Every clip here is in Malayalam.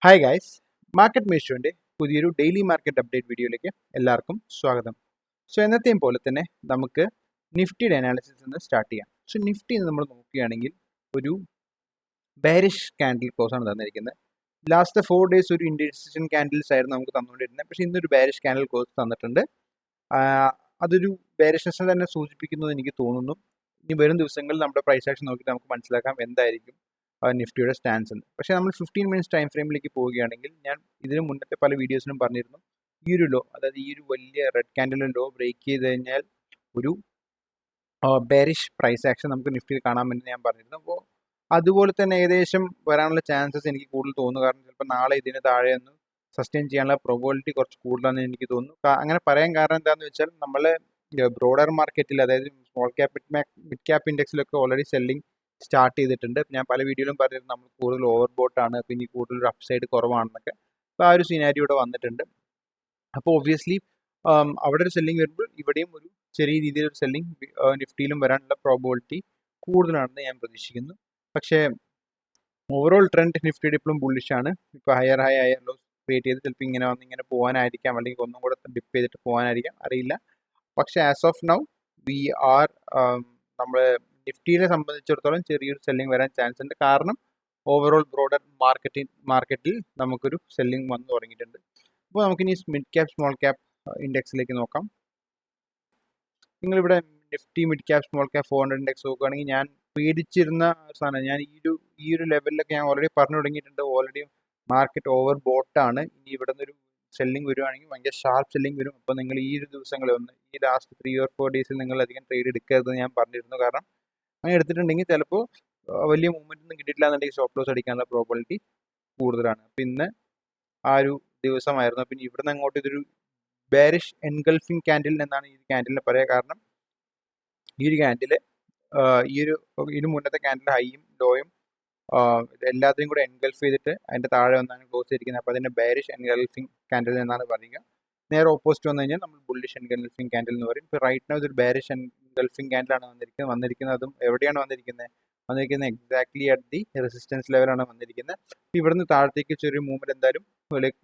ഹായ് ഗൈസ്, മാർക്കറ്റ് മേഷോൻ്റെ പുതിയൊരു ഡെയിലി മാർക്കറ്റ് അപ്ഡേറ്റ് വീഡിയോയിലേക്ക് എല്ലാവർക്കും സ്വാഗതം. എന്നത്തെയും പോലെ തന്നെ നമുക്ക് നിഫ്റ്റിയുടെ അനാലിസിസ് നിന്ന് സ്റ്റാർട്ട് ചെയ്യാം. നിഫ്റ്റി നമ്മൾ നോക്കുകയാണെങ്കിൽ ഒരു ബെയറിഷ് ക്യാൻഡിൽ ക്ലോസ് ആണ് തന്നിരിക്കുന്നത്. ലാസ്റ്റ് 4 ഡേയ്സ് ഒരു ഇൻഡിസിഷൻ ക്യാൻഡിൽസ് ആയിരുന്നു നമുക്ക് തന്നുകൊണ്ടിരുന്നത്. പക്ഷേ ഇന്നൊരു ബെയറിഷ് ക്യാൻഡിൽ ക്ലോസ് തന്നിട്ടുണ്ട്. അതൊരു ബെയറിഷ്നെസ് തന്നെ സൂചിപ്പിക്കുന്നത് എനിക്ക് തോന്നുന്നു. ഇനി വരും ദിവസങ്ങളിൽ നമ്മുടെ പ്രൈസ് ആക്ഷൻ നോക്കിയിട്ട് നമുക്ക് മനസ്സിലാക്കാം എന്തായിരിക്കും നിഫ്റ്റിയുടെ സ്റ്റാൻസ് ഉണ്ട്. പക്ഷേ നമ്മൾ 15 മിനിറ്റ്സ് ടൈം ഫ്രെയിമിലേക്ക് പോവുകയാണെങ്കിൽ ഞാൻ ഇതിന് മുന്നത്തെ പല വീഡിയോസിലും പറഞ്ഞിരുന്നു, ഈ ഒരു ലോ, അതായത് ഈ ഒരു വലിയ റെഡ് ക്യാൻഡിലും ലോ ബ്രേക്ക് ചെയ്ത് കഴിഞ്ഞാൽ ഒരു ബെയറിഷ് പ്രൈസ് ആക്ഷൻ നമുക്ക് നിഫ്റ്റിയിൽ കാണാമെന്ന് ഞാൻ പറഞ്ഞിരുന്നു. അപ്പോൾ അതുപോലെ തന്നെ ഏകദേശം വരാനുള്ള ചാൻസസ് എനിക്ക് കൂടുതൽ തോന്നുന്നു. കാരണം ചിലപ്പോൾ നാളെ ഇതിന് താഴെ ഒന്ന് സസ്റ്റെയിൻ ചെയ്യാനുള്ള പ്രോബിലിറ്റി കുറച്ച് കൂടുതലാണെന്ന് എനിക്ക് തോന്നുന്നു. അങ്ങനെ പറയാൻ കാരണം എന്താണെന്ന് വെച്ചാൽ നമ്മൾ ബ്രോഡർ മാർക്കറ്റിൽ, അതായത് സ്മോൾ ക്യാപ് മിഡ് ക്യാപ് ഇൻഡെക്സിലൊക്കെ ഓൾറെഡി സെല്ലിംഗ് സ്റ്റാർട്ട് ചെയ്തിട്ടുണ്ട്. ഞാൻ പല വീഡിയോയിലും പറഞ്ഞിരുന്നു നമ്മൾ കൂടുതൽ ഓവർ ബോട്ടാണ്, പിന്നെ കൂടുതൽ ഒരു അപ്സൈഡ് കുറവാണെന്നൊക്കെ. അപ്പോൾ ആ ഒരു സിനാരിയോ ഇവിടെ വന്നിട്ടുണ്ട്. അപ്പോൾ ഒബ്വിയസ്ലി അവിടെ ഒരു സെല്ലിംഗ് വരുമ്പോൾ ഇവിടെയും ഒരു ചെറിയ രീതിയിലൊരു സെല്ലിംഗ് നിഫ്റ്റിയിലും വരാനുള്ള പ്രോബിലിറ്റി കൂടുതലാണെന്ന് ഞാൻ പ്രതീക്ഷിക്കുന്നു. പക്ഷേ ഓവറോൾ ട്രെൻഡ് നിഫ്റ്റിയുടെ ഇപ്പോഴും ബുള്ളിഷാണ്. ഇപ്പോൾ ഹയർ ലോ ക്രിയേറ്റ് ചെയ്ത് ചിലപ്പോൾ ഇങ്ങനെ പോകാനായിരിക്കാം, അല്ലെങ്കിൽ ഒന്നും കൂടെ ഡിപ്പ് ചെയ്തിട്ട് പോകാനായിരിക്കാം, അറിയില്ല. പക്ഷേ as of now we are നമ്മൾ നിഫ്റ്റിയെ സംബന്ധിച്ചിടത്തോളം ചെറിയൊരു സെല്ലിംഗ് വരാൻ ചാൻസ് ഉണ്ട്. കാരണം ഓവറോൾ ബ്രോഡർ മാർക്കറ്റിൽ നമുക്കൊരു സെല്ലിംഗ് വന്നു തുടങ്ങിയിട്ടുണ്ട്. അപ്പോൾ നമുക്കിനി മിഡ് ക്യാപ് സ്മോൾ ക്യാപ് ഇൻഡെക്സിലേക്ക് നോക്കാം. നിങ്ങളിവിടെ Nifty mid cap small cap 400 index നോക്കുകയാണെങ്കിൽ ഞാൻ പേടിച്ചിരുന്ന സാധനം, ഞാൻ ഈ ഒരു ലെവലിലൊക്കെ ഞാൻ ഓൾറെഡി പറഞ്ഞു തുടങ്ങിയിട്ടുണ്ട്. ഓൾറെഡി മാർക്കറ്റ് ഓവർ ബോട്ടാണ്. ഇനി ഇവിടെ നിന്നൊരു സെല്ലിംഗ് വരുവാണെങ്കിൽ ഭയങ്കര ഷാർപ്പ് സെല്ലിംഗ് വരും. അപ്പോൾ നിങ്ങൾ ഈ ഒരു ദിവസങ്ങളിൽ ഈ ലാസ്റ്റ് 3 or 4 ഡേയ്സിൽ നിങ്ങൾ അധികം ട്രേഡ് എടുക്കരുതെന്ന് ഞാൻ പറഞ്ഞിരുന്നു. കാരണം അങ്ങനെ എടുത്തിട്ടുണ്ടെങ്കിൽ ചിലപ്പോൾ വലിയ മൂവ്മെന്റ് ഒന്നും കിട്ടിയിട്ടില്ല എന്നുണ്ടെങ്കിൽ സ്റ്റോപ്പ് ലോസ് അടിക്കാനുള്ള പ്രോബിലിറ്റി കൂടുതലാണ്. അപ്പം ഇന്ന് ആ ഒരു ദിവസമായിരുന്നു. പിന്നെ ഇവിടുന്ന് അങ്ങോട്ട് ഇതൊരു ബെയറിഷ് എൻഗൾഫിംഗ് ക്യാൻഡിൽ എന്നാണ് ഈ ക്യാൻഡിലിനെ പറയുക. കാരണം ഈ ഒരു ക്യാൻഡില് ഇതിന് മുന്നത്തെ ക്യാൻഡിൽ ഹൈയും ലോയും എല്ലാത്തിനും കൂടെ എൻഗൾഫ് ചെയ്തിട്ട് അതിൻ്റെ താഴെ വന്നാണ് ക്ലോസ് ചെയ്തിരിക്കുന്നത്. അപ്പോൾ അതിൻ്റെ ബെയറിഷ് എൻഗൾഫിംഗ് ക്യാൻഡിൽ എന്നാണ് പറയുക. നേരെ ഓപ്പോസിറ്റ് വന്നു കഴിഞ്ഞാൽ നമ്മൾ ബുള്ളിഷ് എൻഗൾഫിംഗ് ക്യാൻഡിൽ എന്ന് പറയും. ഇപ്പോൾ റൈറ്റ് നൗ ഇതൊരു ബെയറിഷ് എൻഗൾഫിംഗ് ക്യാൻഡിലാണ് വന്നിരിക്കുന്നത്. അതും എവിടെയാണ് വന്നിരിക്കുന്നത് എക്സാക്ട്ലി അറ്റ് ദി റെസിസ്റ്റൻസ് ലെവലാണ് വന്നിരിക്കുന്നത്. ഇവിടുന്ന് താഴത്തേക്ക് ചെറിയ മൂവ്മെന്റ് എന്തായാലും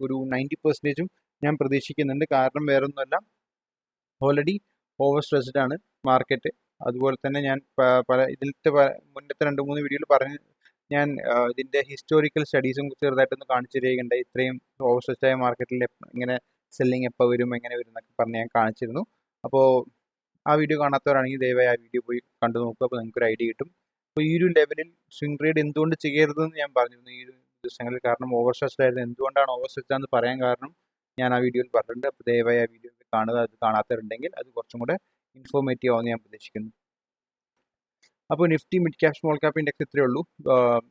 ഒരു 90% ഞാൻ പ്രതീക്ഷിക്കുന്നുണ്ട്. കാരണം വേറൊന്നുമല്ല, ഓൾറെഡി ഓവർ സ്ട്രെസ്ഡ് ആണ് മാർക്കറ്റ്. അതുപോലെ തന്നെ ഞാൻ മുന്നത്തെ 2-3 വീഡിയോയിൽ പറഞ്ഞ് ഞാൻ ഇതിൻ്റെ ഹിസ്റ്റോറിക്കൽ സ്റ്റഡീസും ചെറുതായിട്ടൊന്ന് കാണിച്ചു തരികയുണ്ടായി. ഇത്രയും ഓവർ സ്ട്രെസ്ഡ് ആയ മാർക്കറ്റിൽ ഇങ്ങനെ സെല്ലിംഗ് എപ്പോൾ വരും, എങ്ങനെ വരും എന്നൊക്കെ പറഞ്ഞ് ഞാൻ കാണിച്ചിരുന്നു. അപ്പോൾ ആ വീഡിയോ കാണാത്തവരാണെങ്കിൽ ദയവായി ആ വീഡിയോ പോയി കണ്ടു നോക്കുക. അപ്പോൾ നിങ്ങൾക്കൊരു ഐഡിയ കിട്ടും. അപ്പോൾ ഈ ഒരു ലെവലിൽ സ്വിംഗ് ട്രേഡ് എന്തുകൊണ്ട് ചെയ്യരുതെന്ന് ഞാൻ പറഞ്ഞിരുന്നു ഈ ഒരു ദിവസങ്ങളിൽ. കാരണം ഓവർ സ്ട്രെസ്ഡ് ആയിരുന്നു. എന്തുകൊണ്ടാണ് ഓവർ സ്ട്രെസ്ഡ് എന്ന് പറയാൻ കാരണം ഞാൻ ആ വീഡിയോയിൽ പറഞ്ഞിട്ടുണ്ട്. അപ്പോൾ ദയവായി ആ വീഡിയോ കാണുക. അത് കാണാത്തവരുണ്ടെങ്കിൽ അത് കുറച്ചും കൂടെ ഇൻഫോർമേറ്റീവ് ആവുമെന്ന് ഞാൻ പ്രതീക്ഷിക്കുന്നു. അപ്പോൾ Nifty mid cap small cap index ഇത്രയേ ഉള്ളൂ.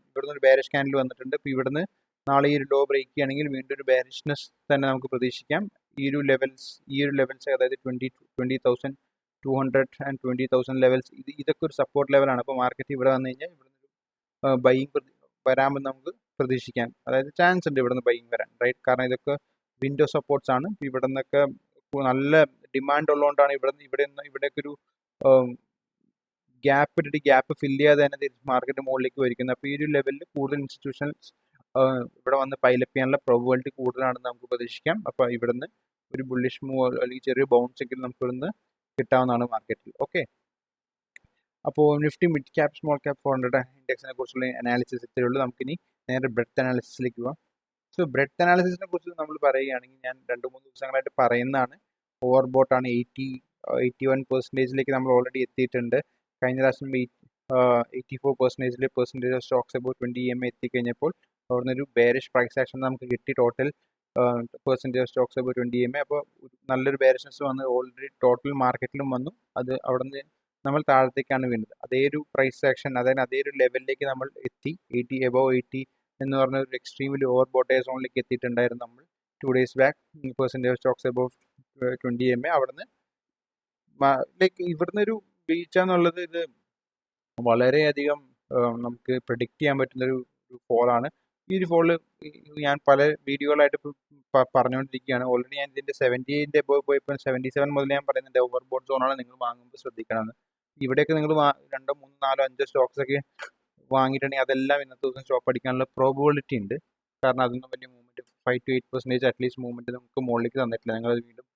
ഇവിടുന്ന് ഒരു ബെയറിഷ് ക്യാൻഡിൽ വന്നിട്ടുണ്ട്. അപ്പോൾ ഇവിടുന്ന് നാളെ ഈ ഒരു ലോ ബ്രേക്ക് ചെയ്യുകയാണെങ്കിൽ വീണ്ടും ഒരു ബെയറിഷ്നെസ് തന്നെ നമുക്ക് പ്രതീക്ഷിക്കാം. ഈ ഒരു ലെവൽസ് അതായത് 20,200 and 20,000 ലെവൽസ്, ഇതൊക്കെ ഒരു സപ്പോർട്ട് ലെവലാണ്. അപ്പോൾ മാർക്കറ്റ് ഇവിടെ വന്നു കഴിഞ്ഞാൽ ഇവിടുന്ന് ബൈയിങ് വരാമെന്ന് നമുക്ക് പ്രതീക്ഷിക്കാം. അതായത് ചാൻസ് ഉണ്ട് ഇവിടുന്ന് ബൈയിങ് വരാൻ, റൈറ്റ്? കാരണം ഇതൊക്കെ വിൻഡോ സപ്പോർട്ട്സ് ആണ്. ഇവിടെ നിന്നൊക്കെ നല്ല ഡിമാൻഡ് ഉള്ളതുകൊണ്ടാണ് ഇവിടെയൊക്കെ ഒരു ഗ്യാപ്പ് ഫില്ല് ചെയ്യാതെ തന്നെ മാർക്കറ്റ് മുകളിലേക്ക് വരിക്കുന്നത്. അപ്പോൾ ഈ ഒരു ലെവലിൽ കൂടുതൽ ഇൻസ്റ്റിറ്റ്യൂഷൻസ് ഇവിടെ വന്ന് പൈലപ്പ് ചെയ്യാനുള്ള പ്രോബിലിറ്റി കൂടുതലാണെന്ന് നമുക്ക് പ്രതീക്ഷിക്കാം. അപ്പോൾ ഇവിടുന്ന് ഒരു ബുള്ളിഷ് മൂവ് അല്ലെങ്കിൽ ചെറിയ ബൗൺസ് എങ്കിലും നമുക്ക് ഇവിടുന്ന് കിട്ടാവുന്നതാണ് മാർക്കറ്റിൽ. ഓക്കെ, അപ്പോൾ Nifty mid cap small cap 400 ഇൻഡെക്സിനെ കുറിച്ചുള്ള അനാലിസിസ് ഇത്രയേ ഉള്ളൂ. നമുക്കിനി നേരെ ബ്രെഡ്ത്ത് അനാലിസിസിലേക്ക് പോകാം. ബ്രെഡ്ത്ത് അനാലിസിസിനെ കുറിച്ച് നമ്മൾ പറയുകയാണെങ്കിൽ ഞാൻ 2-3 ദിവസങ്ങളായിട്ട് പറയുന്നതാണ്, ഓവർ ബോട്ടാണ്. 81% നമ്മൾ ഓൾറെഡി എത്തിയിട്ടുണ്ട്. കഴിഞ്ഞ പ്രാവശ്യം 84% ഓഫ് സ്റ്റോക്സ് അബൌട്ട് 20 EMA എത്തിക്കഴിഞ്ഞപ്പോൾ അവിടെ നിന്നൊരു ബെയറിഷ് പ്രൈസ് ആക്ഷൻ നമുക്ക് കിട്ടി. Total percentage of Stokes about 20 EMA. അപ്പോൾ നല്ലൊരു ബെയറിഷ്നെസ് വന്ന് ഓൾറെഡി ടോട്ടൽ മാർക്കറ്റിലും വന്നു. അത് അവിടെ നിന്ന് നമ്മൾ താഴത്തേക്കാണ് വീണത്. അതേ ഒരു പ്രൈസ് ആക്ഷൻ, അതായത് അതേ ഒരു ലെവലിലേക്ക് നമ്മൾ എത്തി. 80 എന്ന് പറഞ്ഞ ഒരു എക്സ്ട്രീംലി ഓവർ ബോട്ടേജ് സോണിലേക്ക് എത്തിയിട്ടുണ്ടായിരുന്നു നമ്മൾ 2 days back. Percentage of Stokes about 20 EMA. അവിടുന്ന് ഇവിടുന്ന് ഒരു വീഴ്ച എന്നുള്ളത് ഇത് വളരെയധികം നമുക്ക് പ്രിഡിക്റ്റ് ചെയ്യാൻ പറ്റുന്നൊരു ഫോളാണ്. ഈ ഒരു ഫോള് ഞാൻ പല വീഡിയോകളായിട്ട് പറഞ്ഞുകൊണ്ടിരിക്കുകയാണ്. ഓൾറെഡി ഞാൻ ഇതിൻ്റെ 78 എബോവ് പോയപ്പോൾ 77 മുതൽ ഞാൻ പറയുന്നുണ്ട് ഓവർ ബോട്ട് സോണാണ് നിങ്ങൾ വാങ്ങുമ്പോൾ ശ്രദ്ധിക്കണമെന്ന്. ഇവിടെയൊക്കെ നിങ്ങൾ 2, 3, 4, 5 സ്റ്റോക്സ് ഒക്കെ വാങ്ങിയിട്ടുണ്ടെങ്കിൽ അതെല്ലാം ഇന്നത്തെ ദിവസം സ്റ്റോപ്പ് അടിക്കാനുള്ള പ്രോബിലിറ്റി ഉണ്ട്. കാരണം അതൊന്നും വലിയ മൂവ്മെന്റ് 5 to 8% അറ്റ്ലീസ്റ്റ് മൂവ്മെൻറ്റ് നമുക്ക് മുകളിലേക്ക് തന്നിട്ടില്ല. നിങ്ങളത് വീണ്ടും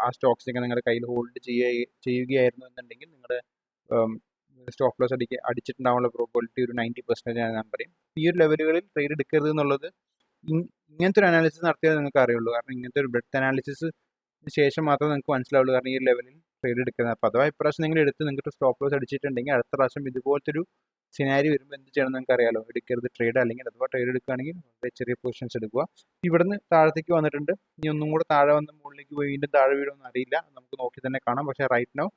ആ സ്റ്റോക്സിനൊക്കെ നിങ്ങളുടെ കയ്യിൽ ഹോൾഡ് ചെയ്യുകയായിരുന്നു എന്നുണ്ടെങ്കിൽ നിങ്ങളുടെ സ്റ്റോപ്പ് ലോസ് അടിച്ചിട്ടുണ്ടാവാനുള്ള പ്രോബിലിറ്റി ഒരു 90% ഞാൻ പറയും. ഈ ഒരു ലെവലുകളിൽ ട്രേഡ് എടുക്കരുത് എന്നുള്ളത് ഇങ്ങനത്തെ ഒരു അനാലിസിസ് നടത്തിയാൽ നിങ്ങൾക്ക് അറിയുള്ളൂ. കാരണം ഇങ്ങനത്തെ ഒരു ബ്രെഡ്ത്ത് അനാലിസിസ് ശേഷം മാത്രമേ നിങ്ങൾക്ക് മനസ്സിലാവുള്ളൂ. കാരണം ഈ ഒരു ലെവലിൽ ട്രേഡ് എടുക്കുന്നത്. അപ്പോൾ അഥവാ ഇപ്രാവശ്യം നിങ്ങൾ എടുത്ത് നിങ്ങൾക്ക് സ്റ്റോപ്പ് ലോസ് അടിച്ചിട്ടുണ്ടെങ്കിൽ അടുത്ത പ്രാവശ്യം ഇതുപോലത്തെ ഒരു സിനാരി വരുമ്പോൾ എന്ത് ചെയ്യണം നിങ്ങൾക്ക് അറിയാലോ. എടുക്കരുത് ട്രേഡ്, അല്ലെങ്കിൽ അഥവാ ട്രേഡ് എടുക്കുകയാണെങ്കിൽ വളരെ ചെറിയ പൊസിഷൻസ് എടുക്കുക. ഇവിടുന്ന് താഴത്തേക്ക് വന്നിട്ടുണ്ട്. ഇനി ഒന്നും കൂടെ താഴെ വന്ന് മുകളിലേക്ക് പോയി വീണ്ടും താഴെ വീഴുമെന്ന് അറിയില്ല, നമുക്ക് നോക്കി തന്നെ കാണാം. പക്ഷേ റൈറ്റ് നൗ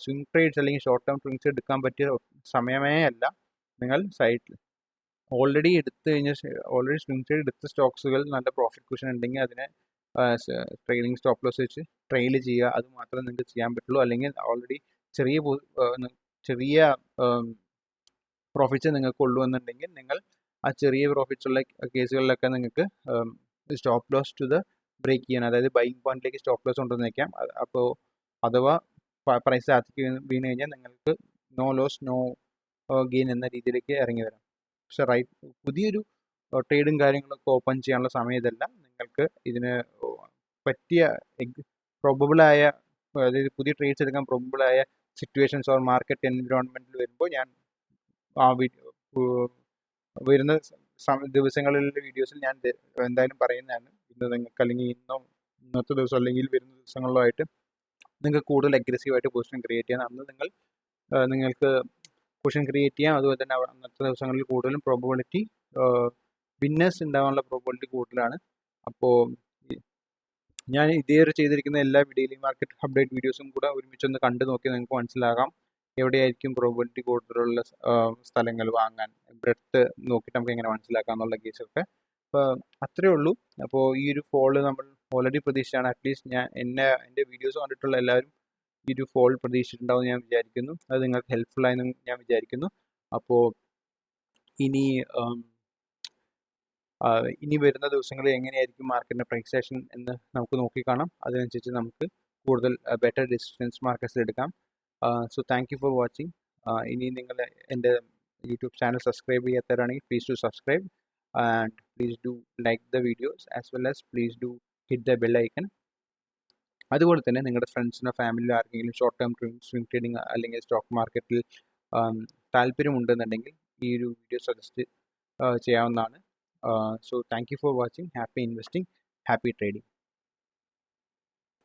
സ്വിംഗ് ട്രേഡ്സ് അല്ലെങ്കിൽ ഷോർട്ട് ടേം ട്രേഡ്സ് എടുക്കാൻ പറ്റിയ സമയമേ അല്ല. നിങ്ങൾ സൈഡിൽ ഓൾറെഡി സ്വിംഗ് ട്രേഡ് എടുത്ത സ്റ്റോക്സുകൾ നല്ല പ്രോഫിറ്റ് കുഷൻ ഉണ്ടെങ്കിൽ അതിനെ ട്രെയിലിംഗ് സ്റ്റോപ്പ് ലോസ് വെച്ച് ട്രെയിൽ ചെയ്യുക. അത് മാത്രമേ നിങ്ങൾക്ക് ചെയ്യാൻ പറ്റുള്ളൂ. അല്ലെങ്കിൽ ഓൾറെഡി ചെറിയ പ്രോഫിറ്റ്സ് നിങ്ങൾക്ക് ഉള്ളൂ എന്നുണ്ടെങ്കിൽ നിങ്ങൾ ആ ചെറിയ പ്രോഫിറ്റ്സ് ഉള്ള കേസുകളിലൊക്കെ നിങ്ങൾക്ക് stop loss to the break ചെയ്യാൻ, അതായത് ബൈയിങ് പോയിന്റിലേക്ക് സ്റ്റോപ്പ് ലോസ് കൊണ്ടുവന്ന് വയ്ക്കാം. അപ്പോൾ അഥവാ പ്രൈസ് താഴത്തേക്ക് വീണ് കഴിഞ്ഞാൽ നിങ്ങൾക്ക് നോ ലോസ് നോ ഗെയിൻ എന്ന രീതിയിലേക്ക് ഇറങ്ങി വരാം. പക്ഷെ പുതിയൊരു ട്രേഡും കാര്യങ്ങളൊക്കെ ഓപ്പൺ ചെയ്യാനുള്ള സമയം ഇതല്ല. നിങ്ങൾക്ക് ഇതിന് പറ്റിയ പ്രോബബിളായ, അതായത് പുതിയ ട്രേഡ്സ് എടുക്കാൻ പ്രോബബിളായ സിറ്റുവേഷൻസ് ഓർ മാർക്കറ്റ് എൻവിറോൺമെൻറ്റിൽ വരുമ്പോൾ ഞാൻ വരുന്ന ദിവസങ്ങളിലെ വീഡിയോസിൽ ഞാൻ എന്തായാലും പറയുന്നതാണ്. ഇന്ന് നിങ്ങൾക്ക് അല്ലെങ്കിൽ ഇന്നത്തെ ദിവസം അല്ലെങ്കിൽ വരുന്ന ദിവസങ്ങളിലോ ആയിട്ട് നിങ്ങൾക്ക് കൂടുതൽ അഗ്രസീവായിട്ട് പൊസിഷൻ ക്രിയേറ്റ് ചെയ്യാം. അന്ന് നിങ്ങൾക്ക് പൊസിഷൻ ക്രിയേറ്റ് ചെയ്യാം. അതുപോലെ തന്നെ അന്നത്തെ ദിവസങ്ങളിൽ കൂടുതലും പ്രോബബിലിറ്റി വിന്നേഴ്സ് ഉണ്ടാകാനുള്ള പ്രോബബിലിറ്റി കൂടുതലാണ്. അപ്പോൾ ഞാൻ ഇതേവരെ ചെയ്തിരിക്കുന്ന എല്ലാ ഡെയിലി മാർക്കറ്റ് അപ്ഡേറ്റ് വീഡിയോസും കൂടെ ഒരുമിച്ചൊന്ന് കണ്ടു നോക്കി നിങ്ങൾക്ക് മനസ്സിലാകാം എവിടെയായിരിക്കും പ്രോബബിലിറ്റി കൂടുതലുള്ള സ്ഥലങ്ങൾ വാങ്ങാൻ. ബ്രെഡ്ത്ത് നോക്കിയിട്ട് നമുക്ക് എങ്ങനെ മനസ്സിലാക്കാം എന്നുള്ള കേസൊക്കെ. അപ്പോൾ അത്രയേ ഉള്ളൂ. അപ്പോൾ ഈ ഒരു ഫോള് നമ്മൾ ഓൾറെഡി പ്രതീക്ഷിച്ചാണ്. അറ്റ്ലീസ്റ്റ് എൻ്റെ വീഡിയോസ് കണ്ടിട്ടുള്ള എല്ലാവരും ഈ ഒരു ഫോൾ പ്രതീക്ഷിച്ചിട്ടുണ്ടാവും ഞാൻ വിചാരിക്കുന്നു. അത് നിങ്ങൾക്ക് ഹെൽപ്ഫുൾ ആയെന്ന് ഞാൻ വിചാരിക്കുന്നു. അപ്പോൾ ഇനി വരുന്ന ദിവസങ്ങളിൽ എങ്ങനെയായിരിക്കും മാർക്കറ്റിൻ്റെ പ്രൈസ് ആക്ഷൻ എന്ന് നമുക്ക് നോക്കിക്കാണാം. അതിനനുസരിച്ച് നമുക്ക് കൂടുതൽ ബെറ്റർ ഡിസിഷൻസ് മാർക്കറ്റ്സിൽ എടുക്കാം. So thank you for watching. ഇനി നിങ്ങൾ എൻ്റെ യൂട്യൂബ് ചാനൽ സബ്സ്ക്രൈബ് ചെയ്യാത്തവരാണെങ്കിൽ please do subscribe and please do like the videos as well as please do hit the bell icon. അതുപോലെ തന്നെ നിങ്ങളുടെ ഫ്രണ്ട്സിനോ ഫാമിലിയിലോ ആർക്കെങ്കിലും ഷോർട്ട് ടേം സ്വിംഗ് ട്രേഡിംഗ് അല്ലെങ്കിൽ സ്റ്റോക്ക് മാർക്കറ്റിൽ താല്പര്യമുണ്ടെന്നുണ്ടെങ്കിൽ ഈ ഒരു വീഡിയോ സജസ്റ്റ് ചെയ്യാവുന്നതാണ്. So thank you for watching. Happy investing, happy trading.